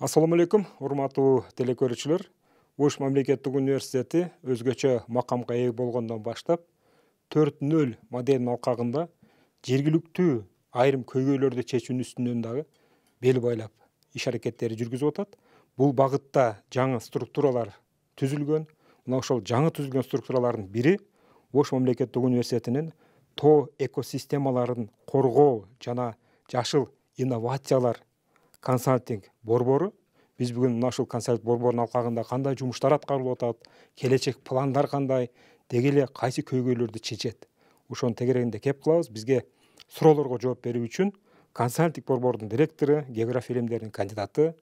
Ассаламу алейкум, урматтуу телекөрүүчүлөр. Ош мамлекеттик университети өзгөчө макамга ээ болгондон баштап 4.0 модель алкагында жергиликтүү айрым көйгөйлөрдү чечүүнүн үстүнөн дагы бел байлап иш аракеттери жүргүзүп атат. Бул багытта жаңы структуралар түзүлгөн. Мына ошол жаңы түзүлгөн структуралардын бири Ош мамлекеттик университетинин тоо экосистемаларын коргоо жана жашыл инновациялар консалтинг борбору. Биз бүгүн мына ушул консалтинг борборунун алкагында кандай жумуштар аткарылып атат, келечек пландар кандай, деги эле кайсы көйгөйлөрдү чечет. Ошонун тегерегинде кеп кылабыз. Бизге суроолорго жооп берүү үчүн консалтинг борборунун директору, география илимдеринин кандидаты,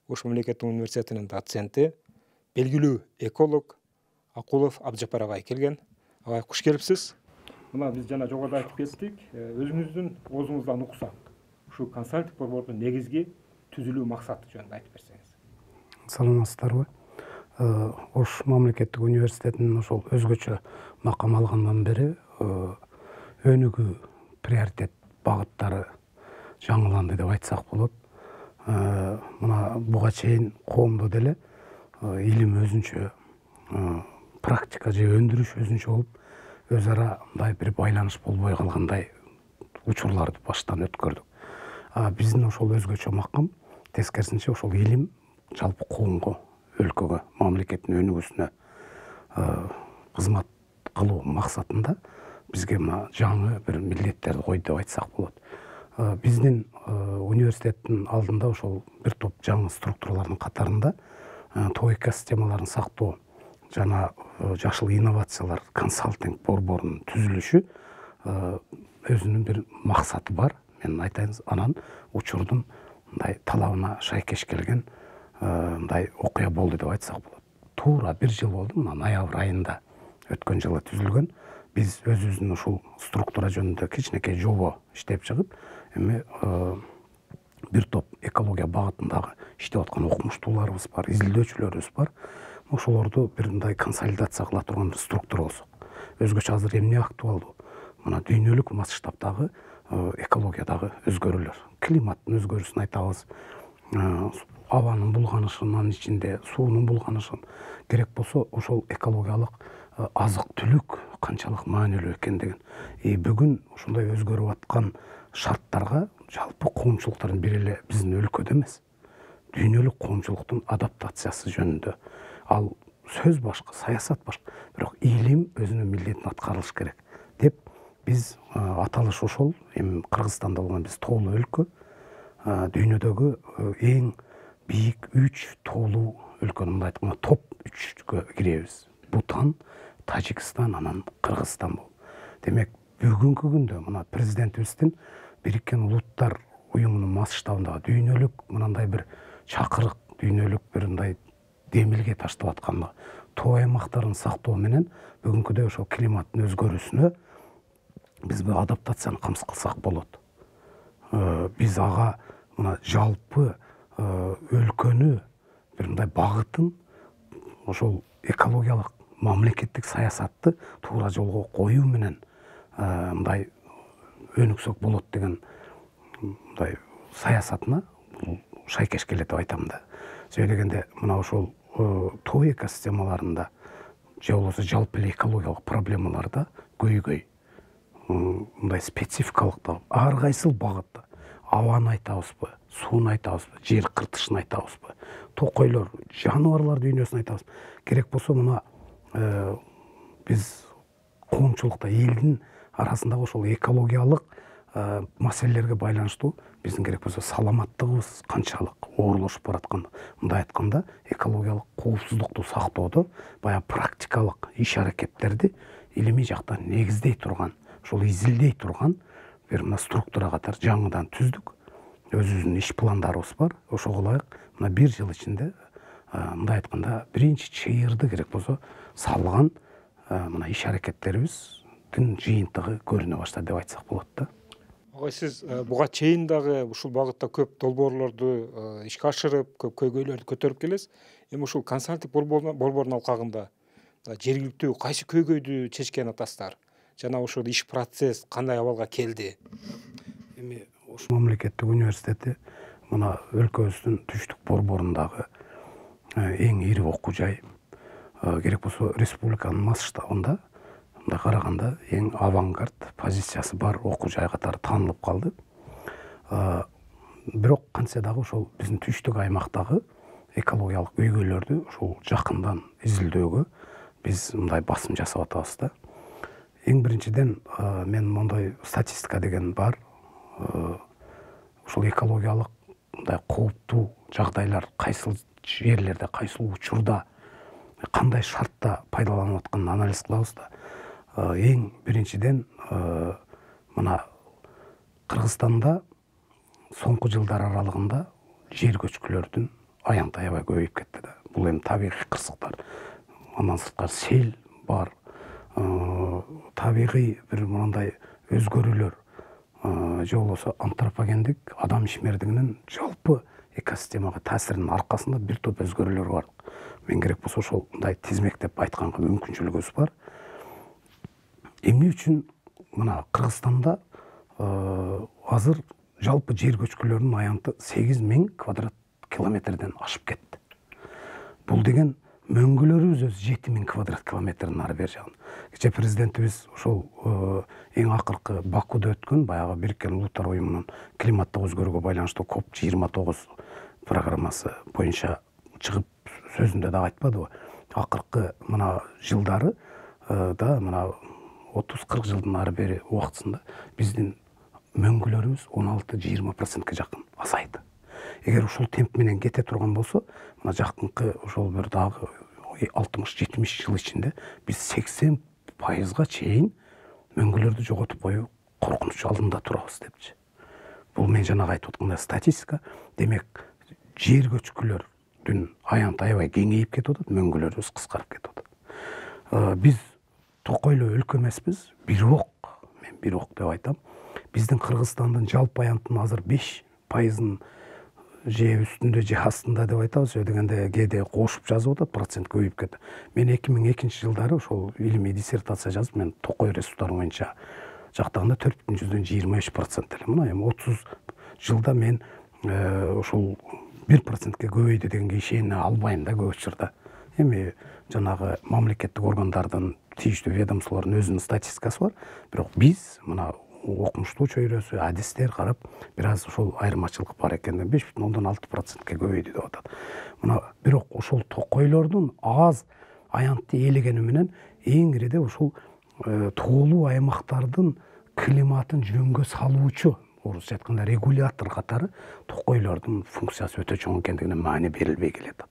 Ош мамлекеттик университетинин доценти, белгилүү эколог Акулов Абджапар агай келген. Агай, куш келипсиз. Мына биз жана жогоруда айтып кеттик. Өзүңүздүн оозуңуздан уксак, ушул консалтинг борборунун негизги түзүлүү максаты жөнүндө айтып берсеңиз. Саламатсыздарбы? Ош мамлекеттик университетинин ошол өзгөчө макам алгандан бери өнүгүү приоритет багыттары жаңыланды деп айтсак болот. Мына буга чейин коомдо деле илим өзүнчө, практика же өндүрүш өзүнчө болуп, өз ара мындай бир байланыш болбой калгандай учурларды баштан өткөрдүк. Биздин ошол өзгөчө макам тескерисинче ошол илим жалпы коомго, өлкөгө, мамлекеттин өнүгүүсүнө кызмат кылуу максатында бизге мына жаңы бир милдеттерди койду деп айтсак болот. Биздин университеттин алдында ошол бир топ жаңы структуралардын катарында тоо экосистемаларын сактоо жана жашыл инновациялар консалтинг борборунун түзүлүшү өзүнүн бир максаты бар. Мен айтайын, анан учурдун мындай талабына шайкеш келген мындай окуя болду деп айтсак болот. Туура 1 жыл болду, мына ноябрь айында өткөн жылы түзүлгөн. Биз өзүбүздүн ушул структура жөнүндө кичинекей жобо иштеп чыгып, эми бир топ экология багытындагы иштеп аткан окумуштууларыбыз бар, изилдөөчүлөрүбүз бар. Ошолорду бир мындай консолидация кыла турган бир структура болсок. Өзгөчө азыр эмне актуалдуу? Мына дүйнөлүк масштабдагы экологиядагы өзгөрүүлөр, климаттын өзгөрүүсүн айтабыз, абанын булганышынын ичинде суунун булганышын, керек болсо ошол экологиялык азык түлүк канчалык маанилүү экендигин. Бүгүн ушундай өзгөрүп аткан шарттарга жалпы коомчулуктардын бири эле биздин өлкөдө эмес, дүйнөлүк коомчулуктун адаптациясы жөнүндө. Ал сөз башка, саясат башка, бирок илим өзүнүн милдетин аткарыш керек деп биз аталыш ошол. Эми Кыргызстанда болгон биз тоолуу өлкө, дүйнөдөгү эң бийик 3 тоолуу өлкөнүн мындай айтканда топ 3кө киребиз. Бутан, Тажикстан, анан Кыргызстан болуп. Демек, бүгүнкү күндө мына президентибиздин Бириккен Улуттар уюмунун масштабындагы дүйнөлүк мындай бир чакырык, дүйнөлүк бир мындай демилге таштап атканды тоо аймактарын сактоо менен бүгүнкүдөй ошол климаттын өзгөрүүсүнө биз бул адаптацияны камсыз кылсак болот. Биз ага мына жалпы өлкөнү бир мындай багытын, ошол экологиялык мамлекеттик саясатты туура жолго коюу менен мындай өнүксөк болот деген мындай саясатына шайкеш келет деп айтам да. Себеби дегенде мына ошол тоо экосистемаларында же болбосо жалпы эле экологиялык проблемаларда көйгөй мындай спецификалык да ар кайсыл багытта абаны айтабызбы, сууну айтабызбы, жер кыртышын айтабызбы, токойлор, жаныбарлар дүйнөсүн айтабыз. Керек болсо мына биз коомчулукта элдин арасындагы ошол экологиялык маселелерге байланыштуу биздин керек болсо саламаттыгыбыз канчалык оорлошуп бараткан. Мындай айтканда, экологиялык коопсуздукту сактоодо баягы практикалык иш аракеттерди илимий жактан негиздей турган, ошол изилдей турган бир мына структура катары жаңыдан түздүк. Өзүбүздүн иш пландарыбыз бар. Ошого ылайык мына 1 жыл ичинде мындай айтканда биринчи чыйырды керек болсо салган мына иш аракеттерибиздин жыйынтыгы көрүнө баштады деп айтсак болот да. Агай, сиз буга чейин дагы ушул багытта көп долбоорлорду ишке ашырып, көп көйгөйлөрдү көтөрүп келесиз. Эми ушул консалтинг борборунун алкагында жергиликтүү кайсы көйгөйдү чечкен атасыздар? Жана ошол иш процесс кандай абалга келди? Эми Ош мамлекеттик университети мына өлкөбүздүн түштүк борборундагы эң ири окуу жай, керек болсо республиканын масштабында мындай караганда эң авангард позициясы бар окуу жай катары таанылып калды. Бирок кантсе дагы ошол биздин түштүк аймактагы экологиялык өйгөлөрдү ушул жакындан изилдөөгө биз мындай басым жасап атабыз да. Эң биринчиден мен мондой статистика деген бар. Ушул экологиялык мындай кооптуу жагдайлар кайсыл жерлерде, кайсыл учурда, кандай шартта пайдаланып атканын анализ кылабыз да. Эң биринчиден мына Кыргызстанда соңку жылдар аралыгында жер көчкүлөрдүн аянттай аябай көбөйүп кетти да. Бул эми табигый кырсыктар. Андан сырткары сел бар. Табигый бир мындай өзгөрүүлөр же болбосо антропогендик адам ишмердигинин жалпы экосистемага таасиринин аркасында бир топ өзгөрүүлөр бар. Мен керек болсо ошолдай тизмектеп айтканга мүмкүнчүлүгүбүз бар. Эмне үчүн мына Кыргызстанда азыр жалпы жер көчкүлөрүнүн аянты 8000 квадрат километрден ашып кетти. Бул деген мөңгүлөрүбүз өзү 7000 квадрат километрден ары бери жагын. Кече президентибиз ошол эң акыркы Бакуде өткөн баягы Бириккен Улуттар Уюмунун климаттык өзгөрүүгө байланыштуу COP29 программасы боюнча чыгып сөзүндө дагы айтпадыбы? Акыркы мына жылдары да мына 30-40 жылдын ары бери убактысында биздин мөңгүлөрүбүз 16-20%ке жакын азайды. Эгер ушул темп менен кете турган болсо, мына жакынкы ошол бир дагы 60-70 жыл ичинде биз 80%га чейин мөңгүлөрдү жоготуп коюу коркунуч алдында турабыз депчи. Бул мен жанагы айтып аткандай статистика. Демек, жер көчкүлөрдүн аянты аябай кеңейип кетип атат, мөңгүлөрүбүз кыскарып кетип атат. Биз токойлоо өлкө эмеспиз, бирок мен бирок деп айтам. Биздин Кыргызстандын жалпы аянтынын азыр 5%-ын же үстүндө же астында деп айтабыз, же дегенде кээде кошуп жазып атат, процент көбөйүп кетти. Мен 2002-жылдары ошол илимий диссертация жазып, мен Токой ресурстары боюнча жактаганда 4,25% эле. Мына эми 30 жылда мен ошол 1%ке көбөйдү дегенге ишене албайм да көп учурда. Эми жанагы мамлекеттик органдардын тийиштүү ведомстволордун өзүнүн статистикасы бар. Бирок биз мына окумуштуу чөйрөсү, адистер карап, бир аз ошол айырмачылык бар экенден 5,6%ке көбөйдү деп атат. Мына бирок ошол токойлордун аз аянтты ээлегени менен эң ириде ошол тоолуу аймактардын климатын жөнгө салуучу, орусча айтканда регулятор катары токойлордун функциясы өтө чоң экендигине маани берилбей келатат.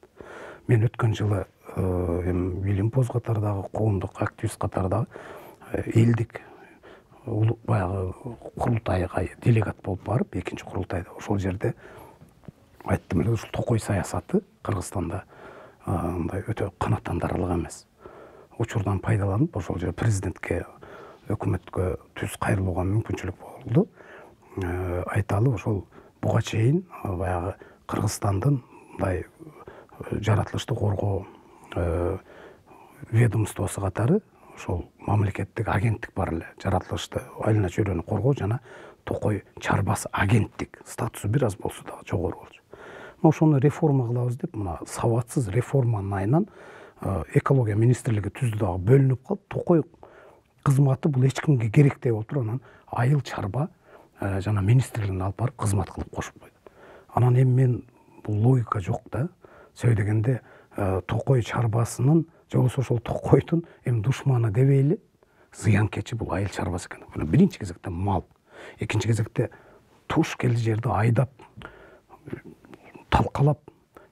Мен өткөн жылы эми Билимпоз катардагы коомдук активист катардагы элдик баягы курултайга делегат болуп барып, экинчи курултайда ошол жерде айттым эле, ушул токой саясаты Кыргызстанда мындай өтө канааттандырарлык эмес. Учурдан пайдаланып, ошол жерде президентке, өкмөткө түз кайрылууга мүмкүнчүлүк болду. Айталы, ошол буга чейин баягы Кыргызстандын мындай жаратылышты коргоо ведомствосу катары ошол мамлекеттик агенттик бар эле, жаратылышты айылына чөйрөнү коргоо жана Токой чарбасы агенттик статусу бир аз болсо дагы жогору болчу. Ошону реформа кылабыз деп, мына сабатсыз реформанын айынан экология министрлиги түздү дагы бөлүнүп калып, Токой кызматы бул эч кимге керектей болуп туруп, анан айыл чарба жана министрлигине алып барып кызмат кылып кошуп койду. Анан эми мен бул логика жок да. Себеби дегенде Токой чарбасынын же болбосо ошол Токойдун эми душманы дебейли, зыянкечи бул айыл чарбасы экен. Мына биринчи кезекте мал, экинчи кезекте туш келди жерди айдап, талкалап,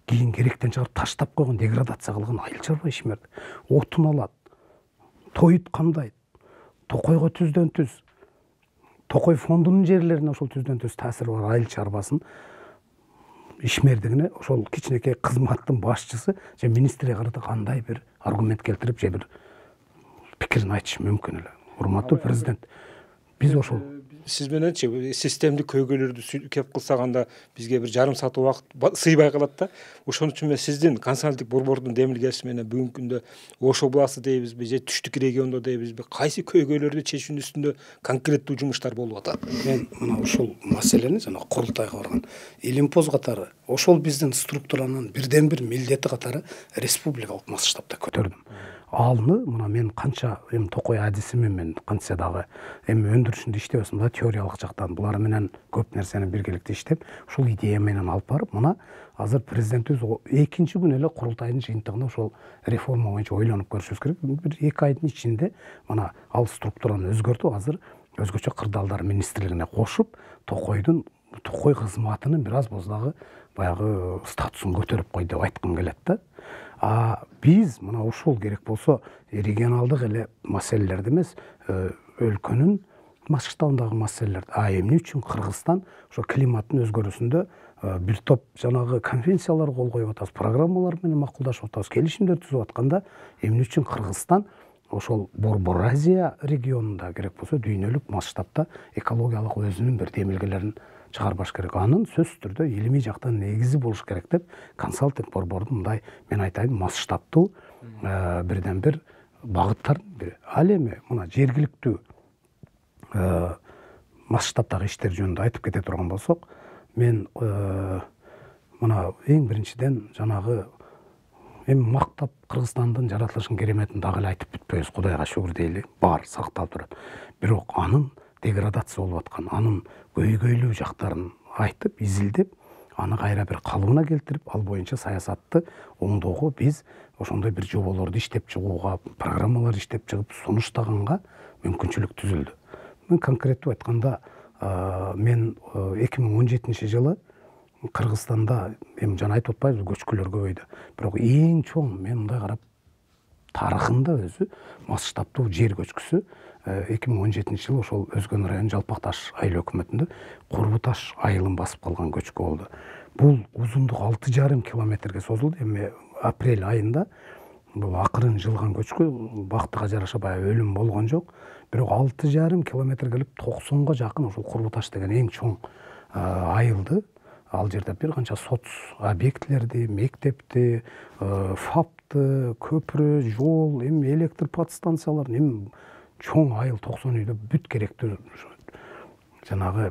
кийин керектен чыгарып таштап койгон, деградация кылган айыл чарба ишмерди. Отун алат, тоют камдайт, Токойго түздөн түз, Токой фондунун жерлерине ошол түздөн түз таасири бар айыл чарбасын ишмердигине ошол кичинекей кызматтын башчысы же министрге карата кандай бир аргумент келтирип, же бир пикирин айтышы мүмкүн эле. Урматтуу президент, биз ошол сиз мененчи системдик көйгөйлөрдү кеп кылсаганда бизге бир жарым саат убакыт сыйбай калат да. Ошон үчүн мен сиздин консалтинг борбордун демилгеси менен бүгүнкү күндө Ош областы дейбизби же түштүк региондо дейбизби, кайсы көйгөйлөрдү чечүүнүн үстүндө конкреттүү жумуштар болуп атат? Мен мына ушул маселени жана курултайга барган Илимпоз катары ошол биздин структуранын бирден бир милдети катары республикалык масштабта көтөрдүм. Алны мына мен канча эми токой адисимин, мен кантсе дагы эми өндүрүшүндө иштебесим да теориялык жактан булар менен көп нерсени биргеликте иштеп, ушул идея менен алып барып, мына азыр президентибиз экинчи күнү эле курултайдын жыйынтыгында ошол реформа боюнча ойлонуп көрүшүбүз керек. Бир 2 айдын ичинде мына ал структураны өзгөртүп, азыр өзгөчө кырдаалдар министрлигине кошуп, токой кызматынын бир аз болсо дагы баягы статусун көтөрүп кой деп айткым келет да. Биз мына ушул керек болсо регионалдык эле маселелерди эмес, өлкөнүн масштабындагы маселелерди. Эмне үчүн Кыргызстан ошо климаттын өзгөрүүсүндө бир топ жанагы конвенциялар кол коюп атабыз, программалар менен макулдашып атабыз, келишимдер түзүп атканда, эмне үчүн Кыргызстан ошол Борбор Азия регионунда керек болсо дүйнөлүк масштабта экологиялык өзүнүн бир демилгелерин чыгарбаш керек. Анын сөзсүз түрдө илимий жактан негизи болуш керек деп консалтинг борбордун мындай, мен айтайын, масштабтуу бирден бир багыттардын бири. Ал эми мына жергиликтүү масштабтагы иштер жөнүндө айтып кете турган болсок, мен мына эң биринчиден жанагы эми мактап Кыргызстандын жаратылышын кереметін дагы эле айтып бүтпөйбүз, Кудайга шүгүр дейли, бар, сакталып турат. Бирок анын деградация болуп аткан, анын көйгөйлүү жактарын айтып, изилдеп, аны кайра бир калыбына келтирип, ал боюнча саясатты оңдоого биз ошондой бир жоболорду иштеп чыгууга, программалар иштеп чыгып сунуштаганга мүмкүнчүлүк түзүлдү. Мен конкреттүү айтканда, мен 2017 жылы Кыргызстанда, эми жана айтып атпайбызбы, көчкүлөр көбөйдү. Бирок эң чоң, мен мындай карап, тарыхында өзү масштабтуу жер көчкүсү 2017 жылы ошол Өзгөн районунун Жалпак Таш айыл өкмөтүндө Курбу Таш айылын басып калган көчкү болду. Бул узундугу 6,5 километрге созулду. Эми апрель айында бул акырын жылган көчкү, бактыга жараша баягы өлүм болгон жок. Бирок 6,5 километр келип 90га жакын ошол Курбу Таш деген эң чоң айылды, ал жерде бир канча соц объектилерди, мектепти, ФАПты, көпүрө, жол, эми электр подстанцияларын, эми чоң айыл, 90 үйдө бүт керектүү жанагы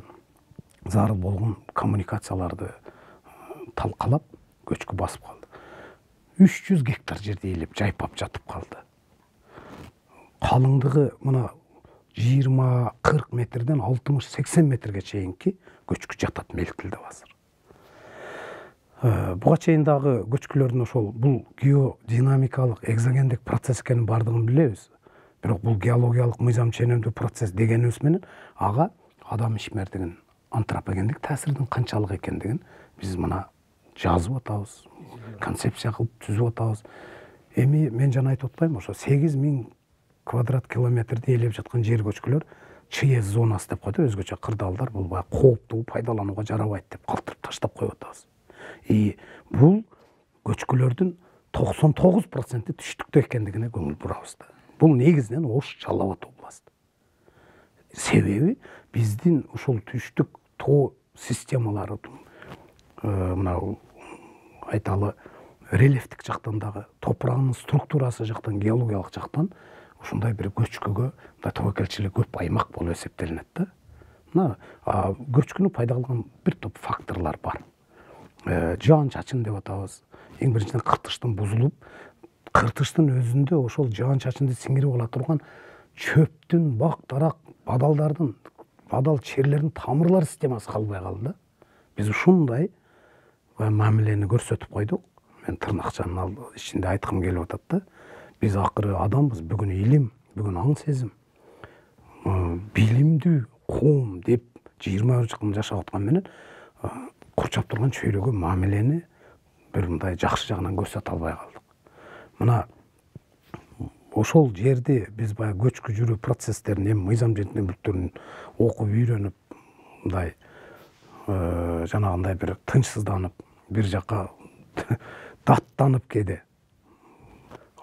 зарыл болгон коммуникацияларды талкалап көчкү басып калды. 300 гектар жерди ээлеп жайпап жатып калды. Калыңдыгы мына 20-40 метрден 60-80 метрге чейинки көчкү жатат Мелкилде азыр. Буга чейин дагы көчкүлөрдүн ошол бул геодинамикалык экзогендик процесс экенин бардыгын билебиз. Бирок бул геологиялык мыйзам ченемдүү процесс дегенибиз менен ага адам ишмердигин, антропогендик таасирдин канчалык экендигин биз мына жазып атабыз, концепция кылып түзүп атабыз. Эми мен жана айтып атпаймынбы, ошо 8000 квадрат километрди ээлеп жаткан жер көчкүлөр ЧС зонасы деп коет, өзгөчө кырдаалдар бул баягы кооптуу, пайдаланууга жарабайт деп калтырып таштап коюп атабыз. Бул көчкүлөрдүн 99% түштүктө экендигине көңүл бурабыз да. Бул негизинен Ош Жалал Абад областы. Себеби биздин ушул түштүк тоо системалары мына айталы рельефтик жактан дагы, топурагынын структурасы жактан, геологиялык жактан ушундай бир көчкүгө тобокелчилик көп аймак болуп эсептелинет да. Мына көчкүнү пайда кылган бир топ факторлор бар. Жаан-чачын деп атабыз. Эң биринчиден кыртыштын бузулуп, кыртыштын өзүндө ошол жаан-чачынды сиңирип ала турган чөптүн, бак дарак, бадалдардын, бадал черлердин тамырлар системасы калбай калды да. Биз ушундай мамилени көрсөтүп койдук. Мен тырнакчанын ичинде айткым келип атат да. Биз акыры адамбыз, бүгүн илим, бүгүн аң сезим, билимдүү коом деп 20 жыл жашап аткан менен курчап турган чөйрөгө мамилени бир мындай жакшы жагынан көрсөтө албай калдык. Мына ошол жерди биз баягы көчкү жүрүү процесстерин, эми мыйзам жетилүүлүктөрүн окуп үйрөнүп, мындай жанагындай бир тынчсызданып, бир жакка даттанып кеде.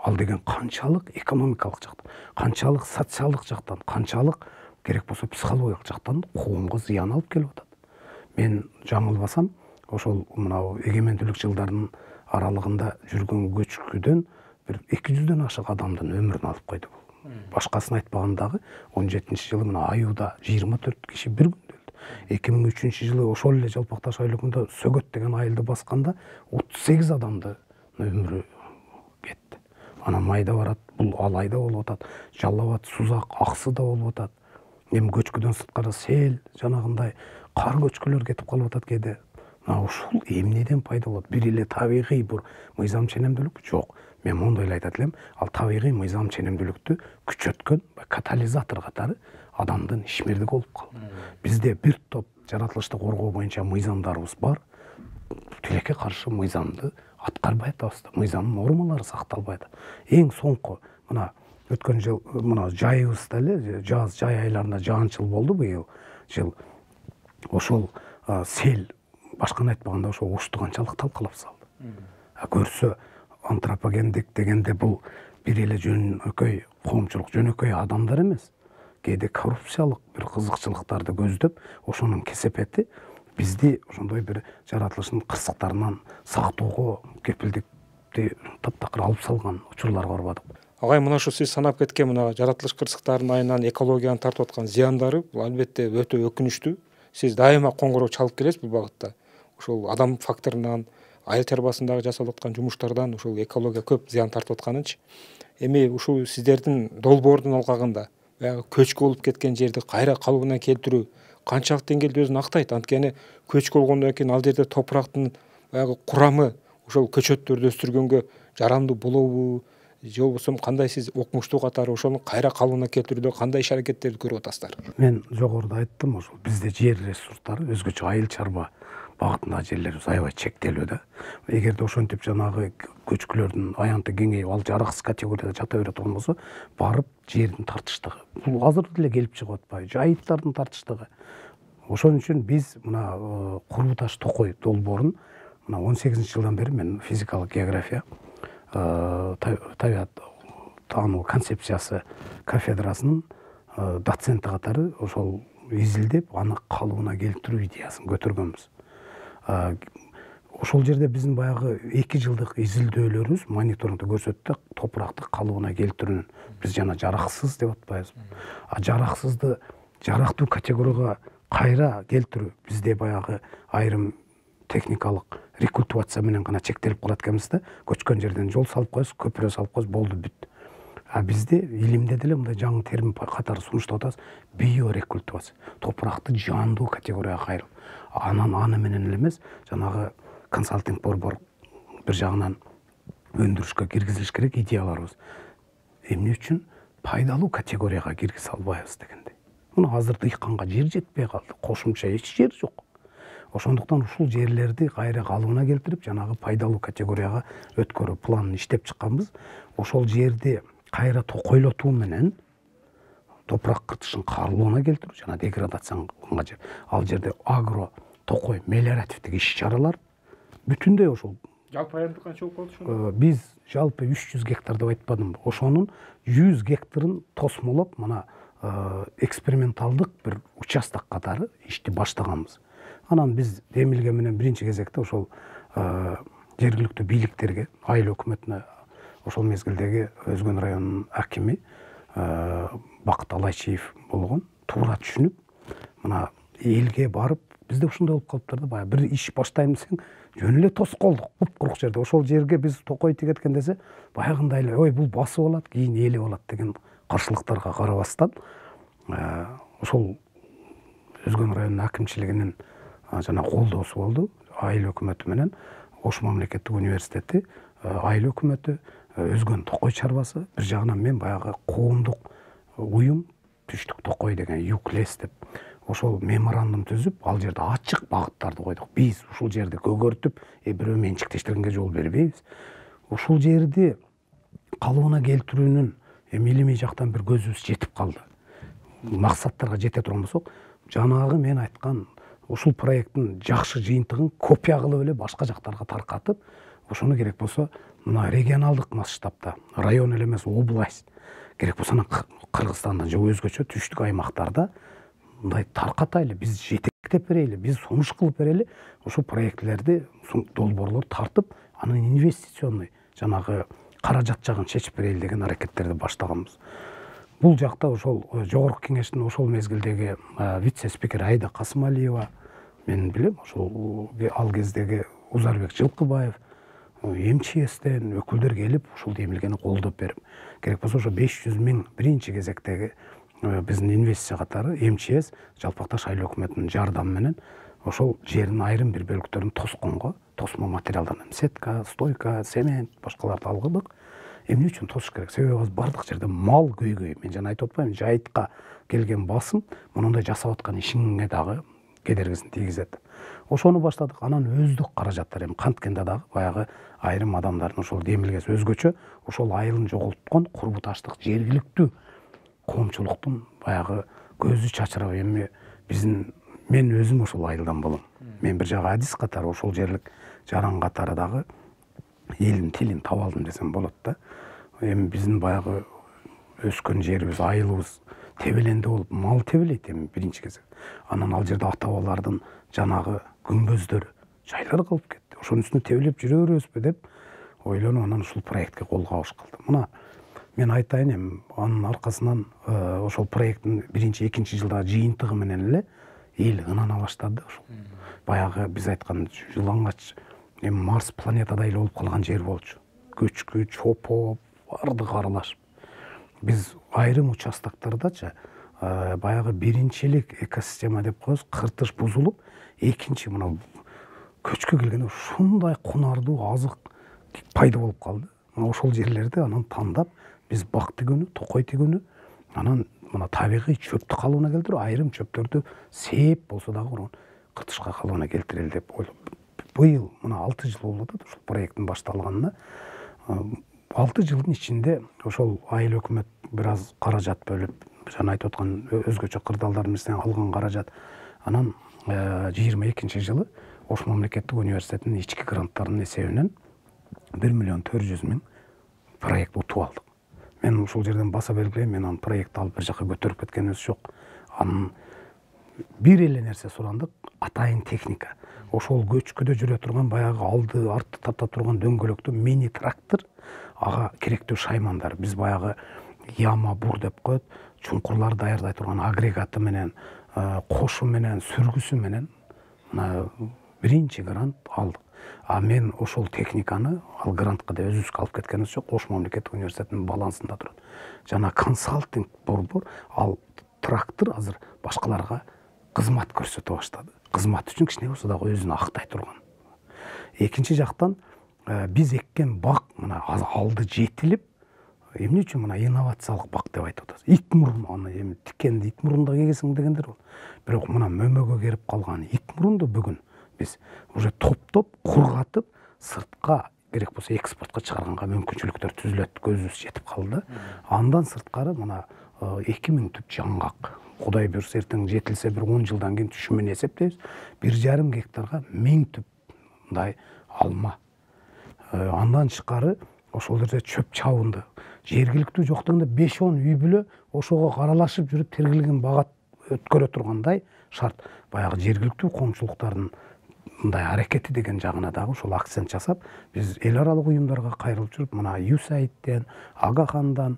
Ал деген канчалык экономикалык жактан, канчалык социалдык жактан, канчалык керек болса психологиялық жақтан қоғамға зиян алып келіп жатады. Мен жаңылбасам, ошол мынау эгемендүүлүк жылдарынын аралыгында жүргөн көчкүдөн бир 200дөн ашык адамдын өмүрүн алып койду. Башкасын айтпагандагы 17-жылы мына аюуда 24 киши бир күндө өлдү. 2003-жылы ошол эле Жалпакташ айлыгында Сөгөт деген айылды басканда 38 адамды өмүрү кетти. Анан майда барат, бул алайда болуп атат, Жалал Абад, Сузак, Аксыда болуп атат. Эми көчкүдөн сырткары сел, жанагындай кар көчкүлөр кетип калып атат кээде. Мына ушул эмнеден пайда болот? Бир эле табигый бир мыйзам ченемдүүлүк жок. Мен мондой эле айтат элем, ал табигый мыйзам ченемдүүлүктү күчөткөн катализатор катары адамдын ишмердиги болуп калды. Бизде бир топ жаратылышты коргоо боюнча мыйзамдарыбыз бар. Тилекке каршы мыйзамды аткарбай атабыз да, мыйзамдын нормалары сакталбай атат. Эң соңку мына өткөн жыл мына жайыбызда эле жаз жай айларында жаанчыл болду быйыл жыл. Ошол сел башканы айтпаганда ошо ушты канчалык талкалап салды. Көрсө антропогендик дегенде бул бир эле жөнөкөй коомчулук, жөнөкөй адамдар эмес. Кээде коррупциялык бир кызыкчылыктарды көздөп, ошонун кесепети бизди ошондой бир жаратылыштын кырсыктарынан сактоого кепилдикти таптакыр алып салган учурларга барбадык. Агай, мына ушу сиз санап кеткен мына жаратылыш кырсыктарынын айынан экологияны тартып аткан зыяндары бул албетте өтө өкүнүчтүү. Сиз дайыма коңгуроо чалып келесиз бул багытта. Ошол адам факторунан, айыл чарбасындагы жасалып аткан жумуштардан ушул экология көп зыян тартып атканынчы. Эми ушул сиздердин долбоордун алкагында баягы көчкү болуп кеткен жерди кайра калыбына келтирүү канчалык деңгээлде өзүн актайт? Анткени көчкү болгондон кийин ал жерде топурактын баягы курамы ошол көчөттөрдү өстүргөнгө жарамдуу болобу? Же болбосо кандай сиз окумуштуу катары ошону кайра калыбына келтирүүдө кандай иш аракеттерди көрүп атасыздар? Мен жогоруда айттым, ошол бизде жер ресурстары өзгөчө айыл чарба багытындагы жерлерибиз аябай чектелүү да. Эгерде ошентип жанагы көчкүлөрдүн аянты кеңейип, ал жараксыз категорияда жата бере турган болсо, барып жердин тартыштыгы. Бул азыр деле келип чыгып атпайбы? Жайыттардын тартыштыгы. Ошон үчүн биз мына Курбуташ Токой долбоорун мына 18-жылдан бери мен физикалык география табиат таануу концепциясы кафедрасынын доценти катары ошол изилдеп, аны калыбына келтирүү идеясын көтөргөнбүз. Ошол жерде биздин баягы 2 жылдык изилдөөлөрүбүз мониторингде көрсөттү, топуракты калыбына келтирүүнүн биз жана жараксыз деп атпайбыз. Жараксызды жарактуу категорияга кайра келтирүү бизде баягы айрым техникалык рекультивация менен гана чектелип калат экенбиз да. Көчкөн жерден жол салып коесуз, көпүрө салып коесуз, болду бүт. Бизде илимде деле мындай жаңы термин катары сунуштап атабыз: биорекультивация. Топуракты жандуу категорияга кайрып, аны менен эле эмес, жанагы консалтинг борбор бир жагынан өндүрүшкө киргизилиш керек идеяларыбыз. Эмне үчүн пайдалуу категорияга киргизе албайбыз дегенде. Муну азыр дыйканга жер жетпей калды, кошумча эч жер жок. Ошондуктан ушул жерлерди кайра калыбына келтирип, жанагы пайдалуу категорияга өткөрүү планын иштеп чыкканбыз. Ошол жерди кайра токойлотуу менен топурак кыртышын калыбына келтирүү жана деградацияга жер. Ал жерде агро, токой, мелиоративдик иш-чаралар бүтүндөй ошол. Жалпы аянты канча болуп калды ошондо? Биз жалпы 300 гектар деп айтпадымбы? Ошонун 100 гектарын тосмолоп, мына эксперименталдык бир участок катары ишти баштаганбыз. Анан биз Демилге менен биринчи кезекте ошол жергиликтүү бийликтерге, айыл өкмөтүнө, ошол мезгилдеги Өзгөн районунун акими Бакыт Алайчиев болгон, туура түшүнүп, мына элге барып, бизде ушундай болуп калыптыр да, баягы бир иш баштайм десең, жөн эле тоскоолдук, куп-курук жерде. Ошол жерге биз токой тигеткен десе, баягындай эле, ой, бул басып алат, кийин эли болот деген каршылыктарга карабастан, ошол Өзгөн районунун акимчилигинин жана колдоосу болду. Айыл өкмөтү менен Ош мамлекеттик университети, айыл өкмөтү, Өзгөн Токой чарбасы, бир жагынан мен баягы коомдук уюм Түштүк Токой деген ЮКЛЕС деп ошол меморандум түзүп, ал жерде ачык багыттарды койдук. Биз ушул жерди көгөртүп, бирөө менчиктештиргенге жол бербейбиз. Ушул жерди калыбына келтирүүнүн илимий жактан бир көзүбүз жетип калды. Максаттарга жете турган болсок, жанагы мен айткан ушул проекттин жакшы жыйынтыгын копия кылып эле башка жактарга таркатып, ошону керек болсо мына регионалдык масштабта, район эле эмес, область, керек болсо анан Кыргызстанда же өзгөчө түштүк аймактарда мындай таркатайлы, биз жетектеп берели, биз сунуш кылып берели, ошол проектилерди долбоорлор тартып, анын инвестиционный жанагы каражат жагын чечип берели деген аракеттерди баштаганбыз. Бул жакта ошол жогорку кеңештин ошол мезгилдеги вице-спикер Айда Касымалиева, мен билем, ошол ал кездеги Узарбек Жылкыбаев, МЧСтен өкүлдөр келип, ушул демилгени колдоп берип, керек болсо ошо 500 000 биринчи кезектеги биздин инвестиция катары МЧС Жалпакташ айыл өкмөтүнүн жардамы менен ошол жердин айрым бир бөлүктөрүн тосконго, тосмо материалдарын, сетка, стойка, цемент, башкаларды алгыдык. Эмне үчүн тосуш керек? Себеби азыр бардык жерде мал көйгөй. Мен жана айтып атпаймынбы, жайытка келген басым мындай жасап аткан ишиңе дагы кедергисин тийгизет. Ошону баштадык. Анан өздүк каражаттар, эми канткенде дагы баягы айрым адамдардын ошол демилгеси өзгөчө, ошол айылын жоголткон Курбуташтык жергиликтүү коомчулуктун баягы көзү чачырап, эми мен өзүм ошол айылдан болом. Мен бир жагы адис катары, ошол жерлик жаран катары дагы элдин тилин таап алдым десем болот да. Эми биздин баягы өскөн жерибиз, айылыбыз тебеленде болуп, мал тебелейт эми биринчи кезек. Анан ал жерде ата-бабалардын жанагы күмбөздөр, жайлар калып кетти. Ошонун үстүнө тебелеп жүрө беребизби деп ойлонуп, анан ушул проектке кол кабыш кылды. Мына мен айтайын, эми анын аркасынан ошол проекттин биринчи, экинчи жылдагы жыйынтыгы менен эле эл ынана баштады. Ошол баягы биз айткан жылаңач, эми Марс планетадай эле болуп калган жер болчу. Көчкү, чопо, бардыгы аралашып. Биз айрым участоктардачы баягы биринчилик экосистема деп коебуз, кыртыш бузулуп, экинчи мына көчкү келгенде ушундай кунардуу азык пайда болуп калды. Мына ошол жерлерди анан тандап, биз бак тигүүнү, токой тигүүнү, анан мына табигый чөптү калыбына келтирип, айрым чөптөрдү сээп болсо дагы кыртышка калыбына келтирели деп ойлоп. Быйыл мына 6 жыл болуп атат ушул проекттин башталганына. 6 жылдын ичинде ошол айыл өкмөт бир аз каражат бөлүп, жана айтып аткан өзгөчө кырдаалдар менен алган каражат. Анан 22-жылы Ош мамлекеттик университетинин ички гранттарынын эсебинен 1 400 000 проект утуп алдык. Мен ушул жерден баса белгилейм, мен анын проектти алып бир жака көтөрүп кеткенибиз жок. Анын бир эле нерсе сурандык, атайын техника. Ошол көчкүдө жүрө турган баягы алды артты тарта турган дөңгөлөктүү мини трактор, ага керектүү шаймандар. Биз баягы яма бур деп коет, чуңкурлар даярдай турган агрегаты менен, кошу менен, сүргүсү менен биринчи грант алдык. А мен ошол техниканы ал грантка да өзүбүз алып кеткенибиз жок. Ош мамлекеттик университетинин балансында турат. Жана консалтинг борбор, ал трактор азыр башкаларга кызмат көрсөтө баштады. Кызмат үчүн кичине болсо дагы өзүн актай турган. Экинчи жактан биз эккен бак мына алды жетилип, эмне үчүн мына инновациялык бак деп айтып атабыз. Ит мурун, аны эми тиккенди ит мурунда кегесиң дегендер бол. Бирок мына мөмөгө келип калган ит мурунду бүгүн биз уже топтоп, кургатып, сыртка керек болсо экспортко чыгарганга мүмкүнчүлүктөр түзүлөт, көзүбүз жетип калды. Андан сырткары мына 2000 түп жаңгак. Кудай буйрса эртең жетилсе бир 10 жылдан кийин түшүмүн эсептейбиз. 1,5 гектарга 1000 түп мындай алма. Андан тышкары ошол жерде чөп чабынды. Жергиликтүү жок дегенде 5-10 үй бүлө ошого аралашып жүрүп тергилген багат өткөрө тургандай шарт. Баягы жергиликтүү коомчулуктардын мындай аракети деген жагына дагы ошол акцент жасап, биз эл аралык уюмдарга кайрылып жүрүп, мына USAID-тен, Агахандан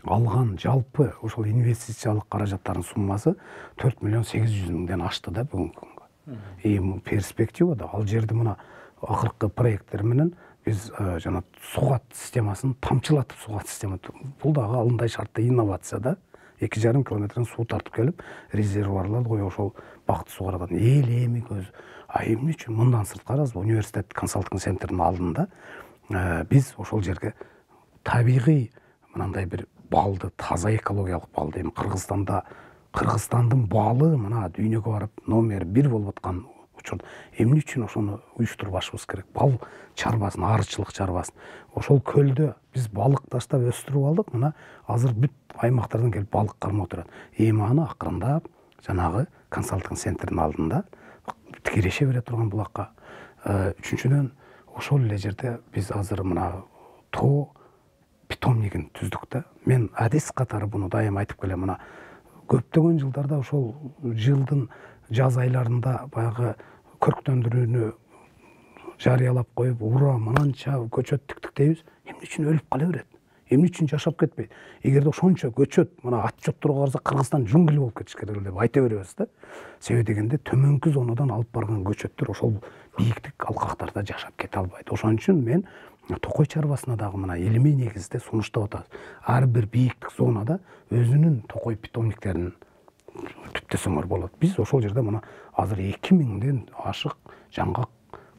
алган жалпы ошол инвестициялык каражаттардын суммасы 4 800 000 ашты да бүгүнкү күнгө. Эми перспективада ал жерде мына акыркы проекттер менен биз жана сугат системасын тамчылатып сугат система. Бул дагы алындай шартта инновация да. 2,5 километрден суу тартып келип, резервуарларды коюп ошол бакты сугарган. Эл эми көз. А эмне үчүн мындан сырткары университет консалтинг центринин алдында биз ошол жерге табигый мындай бир балды, таза экологиялык балды, эми Кыргызстандын балы мына дүйнөгө барып номер 1 болуп аткан учурда эмне үчүн ошону уюштурбашыбыз керек? Бал чарбасын, арычылык чарбасын. Ошол көлдө биз балык таштап өстүрүп алдык. Мына азыр бүт аймактардан келип балык кармап турат. Эми аны акырындап жанагы консалтинг центринин алдында тикиреше бере турган булакка. Үчүнчүдөн ошол эле жерде биз азыр мына тоо питомнигин түздүк да. Мен адис катары буну дайым айтып келем. Мына көптөгөн жылдарда ошол жылдын жаз айларында баягы көрктөндүрүүнү жарыялап коюп, ура мынанча көчөт тиктик дейбиз. Эмне үчүн өлүп кала берет? Эмне үчүн жашап кетпейт? Эгерде ошончо көчөт, мына отчетторго карасак Кыргызстан джунгли болуп кетиш керек деп айта беребиз да. Себеби дегенде төмөнкү зонадан алып барган көчөттөр ошол бийиктик алкактарда жашап кете албайт. Ошон үчүн мен токой чарбасына дагы мына илимий негизде сунуштап атабыз. Ар бир бийиктик зонада өзүнүн токой питомниктерин түптөсөңөр болот. Биз ошол жерде мына азыр 2000ден ашык жаңгак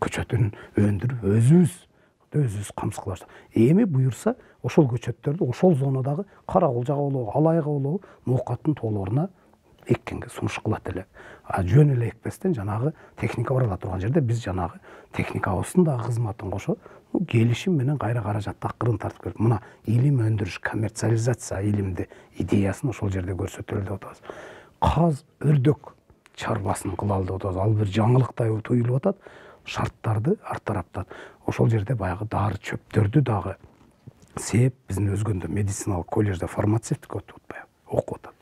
көчөтүн өндүрүп өзүбүз камсыз кылабыз. Эми буюрса ошол көчөттөрдү ошол зонадагы карагулжага болобу, алайга болобу ноокаттын тоолоруна эккенге сунуш кылат элек. Жөн эле экпестен жанагы техника бара турган жерде биз жанагы техникабыздын дагы кызматын кошо келишим менен кайра каражатты акырын тартып келип, мына илим өндүрүш, коммерциализация илимди идеясын ошол жерде көрсөтөлү деп атабыз. Каз, өрдөк чарбасын кылалы деп атабыз. Ал бир жаңылыктай туюлуп атат. Шарттарды ар тараптан ошол жерде баягы дары чөптөрдү дагы сээп, биздин өзгөндө медициналык колледжде фармацевтика окуп атат.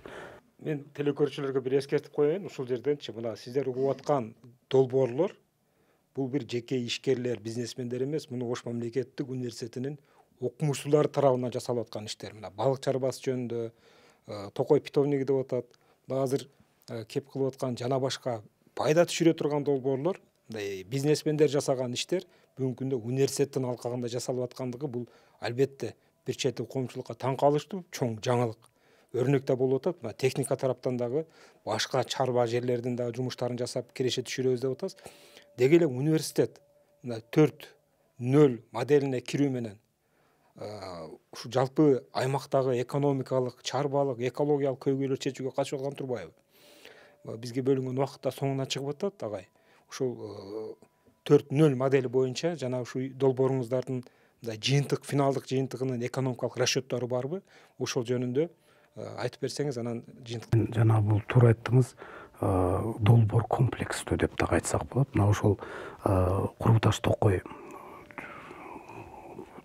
Мен телекөрүүчүлөргө бир эскертип коеюн. Ушул жерденчи мына сиздер угуп аткан долбоорлор бул бир жеке ишкерлер, бизнесмендер эмес, муну Ош мамлекеттик университетинин окумуштуулары тарабынан жасалып аткан иштер. Мына балык чарбасы жөнүндө, токой питомниги деп атат. Мына азыр кеп кылып аткан жана башка пайда түшүрө турган долбоорлор, бизнесмендер жасаган иштер бүгүнкү күндө университеттин алкагында жасалып аткандыгы бул албетте бир чети коомчулукка таң калыштуу, чоң жаңылык. Өрнөк да болуп атат. Мына техника тараптан дагы башка чарба жерлердин дагы жумуштарын жасап киреше түшүрөбүз деп атабыз. Деги эле университет мына 4.0 моделине кирүү менен ушу жалпы аймактагы экономикалык, чарбалык, экологиялык көйгөйлөрдү чечүүгө катышып алган турбайбы? Бизге бөлүнгөн убакыт да соңуна чыгып атат, агай. Ушул 4.0 модели боюнча жана ушу долбооруңуздардын жыйынтык, финалдык жыйынтыгынын экономикалык расчёттору барбы? Ошол жөнүндө айтып берсеңиз, анан жыйынтык. Жана бул туура айттыңыз, долбоор комплекстүү деп дагы айтсак болот. Мына ошол Куруташ Токой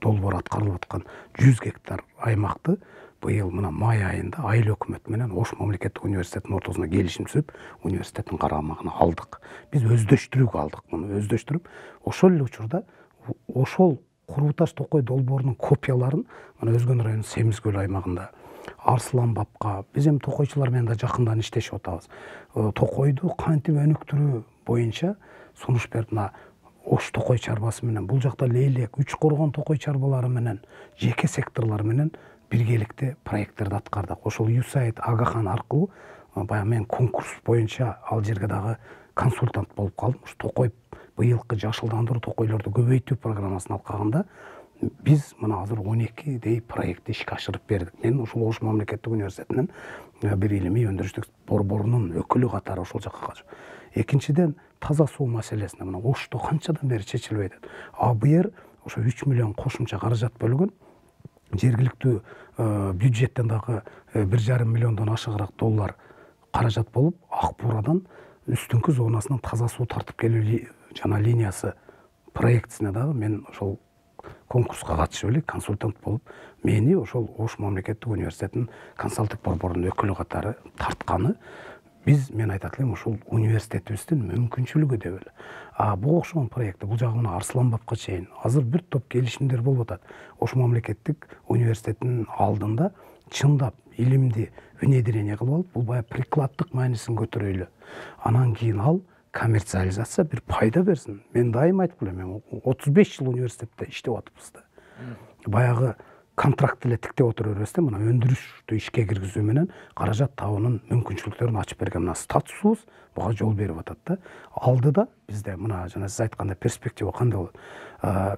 долбоор аткарылып аткан 100 гектар аймакты быйыл мына май айында айыл өкмөт менен Ош мамлекеттик университетинин ортосуна келишим түзүп, университеттин карамагына алдык. Биз өздөштүрүүгө алдык муну, өздөштүрүп, ошол эле учурда ошол Куруташ Токой долбоорунун копияларын мына Өзгөн районунун Семизкөл аймагында Арслан бапка биз эми токойчулар менен да жакындан иштешип атабыз. Токойду кантип өнүктүрүү боюнча сунуш берип, мына Ош токой чарбасы менен бул жакта Лейлек, Үч Коргон токой чарбалары менен жеке секторлор менен биргеликте проекттерди аткардык. Ошол USAID Агахан аркылуу баягы мен конкурс боюнча ал жерге дагы консультант болуп калдым. Ушу токой быйылкы жашылдандыруу токойлорду көбөйтүү программасынын алкагында биз мына азыр 12 проектти ишке ашырып бердик. Мен ушул Ош мамлекеттик университетинин бир илимий өндүрүштүк борборунун өкүлү катары ошол жакка катышып. Экинчиден, таза суу маселесине мына Ошто канчадан бери чечилбей атат. АБР ошо 3 миллион кошумча каражат бөлгөн. Жергиликтүү бюджеттен дагы 1,5 миллиондон ашыгыраак доллар каражат болуп, Ак Буурадан үстүңкү зонасынан таза суу тартып келүү жана линиясы проектисине дагы мен ошол конкурска катышып эле консультант болуп, мени ошол Ош мамлекеттик университетинин консалтинг борборунун өкүлү катары тартканы мен айтат элем ушул университетибиздин мүмкүнчүлүгү деп эле. Буга окшогон проектти бул жагы мына Арслан бапка чейин азыр бир топ келишимдер болуп атат. Ош мамлекеттик университетинин алдында чындап илимди внедрение кылып алып, бул баягы прикладдык маанисин көтөрөйлү. Анан кийин ал коммерциализация бир пайда берсин. Мен дайым айтып келем, 35 жыл университетте иштеп атыппыз да. Баягы контракт эле тиктеп отура бербестен мына өндүрүштү ишке киргизүү менен каражат табуунун мүмкүнчүлүктөрүн ачып берген мына статусубуз буга жол берип атат да. Алдыда бизде мына жана сиз айткандай перспектива кандай болот?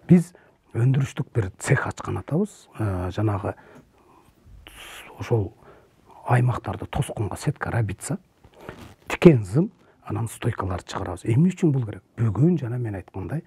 Биз өндүрүштүк бир цех ачкан атабыз. Жанагы ошол аймактарды тоскунга сетка рабица, тикен зым, анан стойкаларды чыгарабыз. Эмне үчүн бул керек? Бүгүн жана мен айткандай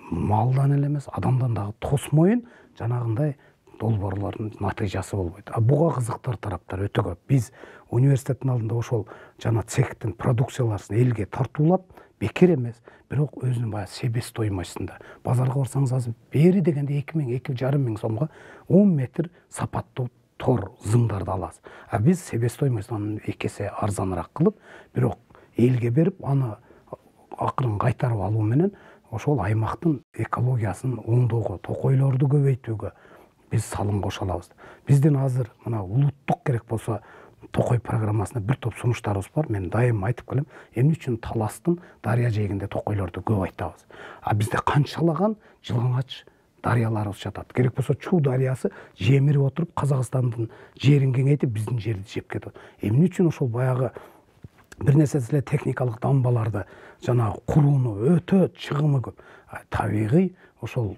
малдан эле эмес, адамдан дагы тосмойын жанагындай долбоорлордун натыйжасы болбойт. Буга кызыктар тараптар өтө көп. Биз университеттин алдында ошол жана цехтин продукцияларын элге тартуулап, бекер емес, бирок өзүнүн баягы себестоимостунда. Базарга барсаңыз азыр бери дегенде 2.000–2,5 миң сомго 10 метр сапаттуу тор зыңдарды аласыз. А биз себестоимостун 2 эсе арзаныраак кылып, бирок элге берип, аны акырын кайтарып алуу менен ошол аймактын экологиясын оңдоого, токойлорду көбөйтүүгө биз салым кошо алабыз. Биздин азыр мына улуттук керек болсо токой программасына бир топ сунуштарыбыз бар. Мен дайым айтып келем, эмне үчүн Таластын дарыя жээгинде токойлорду көп айтабыз. А бизде канчалаган жылаңач дарыяларыбыз жатат. Керек болсо Чуу дарыясы жемирип отуруп Казакстандын жерин кеңейтип, биздин жерди жеп кетет. Эмне үчүн ошол баягы бир нерсе эле техникалык дамбаларды жана курууну өтө чыгымы көп. Табигый ошол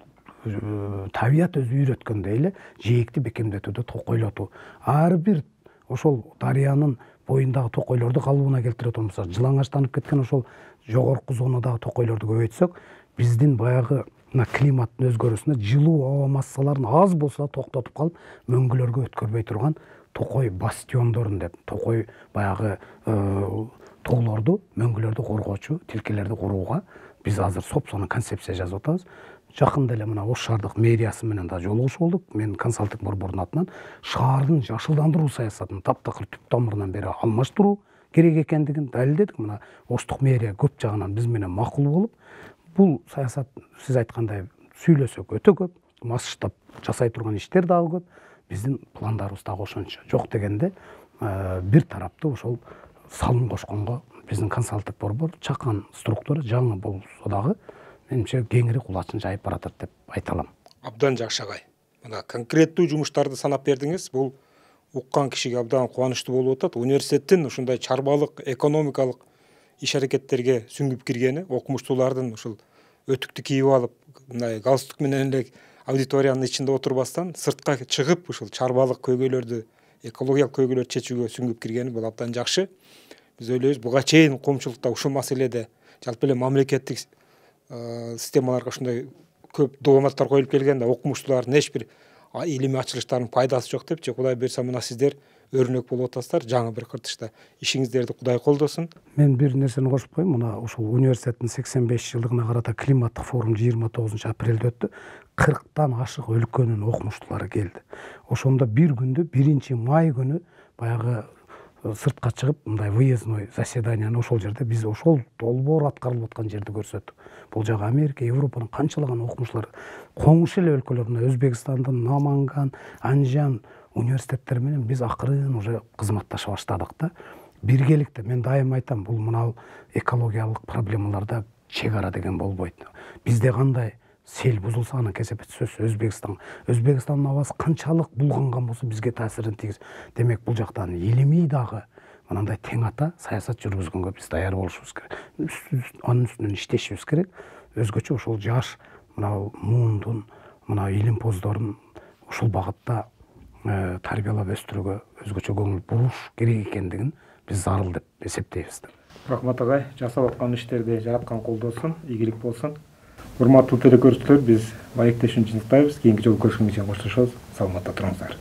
табият өзү үйрөткөндөй эле жээкти бекемдетүүдө токойлотуу. Ар бир ошол дарыянын боюндагы токойлорду калыбына келтире турумуз. Жылаңачтанып кеткен ошол жогорку зонадагы токойлорду көбөйтсөк, биздин баягы мына климаттын өзгөрүүсүнө жылуу аба массаларын аз болсо токтотуп калып, мөңгүлөргө өткөрбөй турган токой бастиондорун деп, токой баягы тоолорду, мөңгүлөрдү коргоочу тилкелерди курууга биз азыр сопсонун концепция жазып атабыз. Жакында эле мына Ош шаардык мэриясы менен да жолугушуп болдук. Мен консалтинг борбордун атынан шаардын жашылдандыруу саясатын таптакыр түп тамырынан бери алмаштыруу керек экендигин далилдедик. Мына Оштук мэрия көп жагынан биз менен макул болуп, бул саясат сиз айткандай сүйлөсөк өтө көп, масштаб жасай турган иштер дагы көп. Биздин пландарыбыз дагы ошончо. Жок дегенде бир тараптуу ошол салым кошконго биздин консалтинг борбор чакан структура жаңы болсо дагы менимче кеңири кулачын жайып баратат деп айта алам. Абдан жакшы агай. Мына конкреттүү жумуштарды санап бердиңиз. Бул уккан кишиге абдан кубанычтуу болуп атат. Университеттин ушундай чарбалык, экономикалык иш-аракеттерге сүңгүп киргени, окумуштуулардын ушул өтүктү кийип алып, мындай галстук менен эле аудиториянын ичинде отурбастан сыртка чыгып ушул чарбалык көйгөйлөрдү, экологиялык көйгөйлөрдү чечүүгө сүңгүп киргени бул абдан жакшы. Биз ойлойбуз, буга чейин коомчулукта ушул маселеде жалпы эле мамлекеттик системаларга ушундай көп дооматтар коюлуп келген да, окумуштуулардын эч бир илимий ачылыштарынын пайдасы жок депчи. Кудай буйрса мына сиздер өрнөк болуп атасыздар жаңы бир кыртышта. Ишиңиздерди Кудай колдосун. Мен бир нерсени кошуп коеюн. Мына ушул университеттин 85 жылдыгына карата климаттык форум 29 апрелде өттү. 40тан ашык өлкөнүн окумуштуулары келди. Ошондо бир күндө 1 май күнү баягы сыртка чыгып, мындай выездной заседанияны ошол жерде биз ошол долбоор аткарылып аткан жерди көрсөттүк. Бул жагы Америка, Европанын канчалаган окумуштуулары, коңшу эле өлкөлөр, мына Өзбекстандын Наманган, Анжан университеттери менен биз акырын уже кызматташа баштадык да. Биргеликте мен дайым айтам, бул мына экологиялык проблемаларда чек ара деген болбойт. Бизде кандай сел бузулса, анын кесепети сөзсүз Өзбекстандын абасы канчалык булганган болсо бизге таасирин тийгиз. Демек бул жактан илимий дагы мындай тең ата саясат жүргүзгөнгө биз даяр болушубуз керек. Анын үстүнөн иштешибиз керек. Өзгөчө ошол жаш мына муундун, мына илимпоздорун ушул багытта тарбиялап өстүрүүгө өзгөчө көңүл буруш керек экендигин биз зарыл деп эсептейбиз. Рахмат агай, жасап аткан иштерди жараткан колдосун, ийгилик болсун. Урматтуу телекөрүүчүлөр, биз маектешүүнү жыйынтыктайбыз. Кийинки жолу көрүшкөнгө чейин коштошобуз. Саламатта туруңуздар.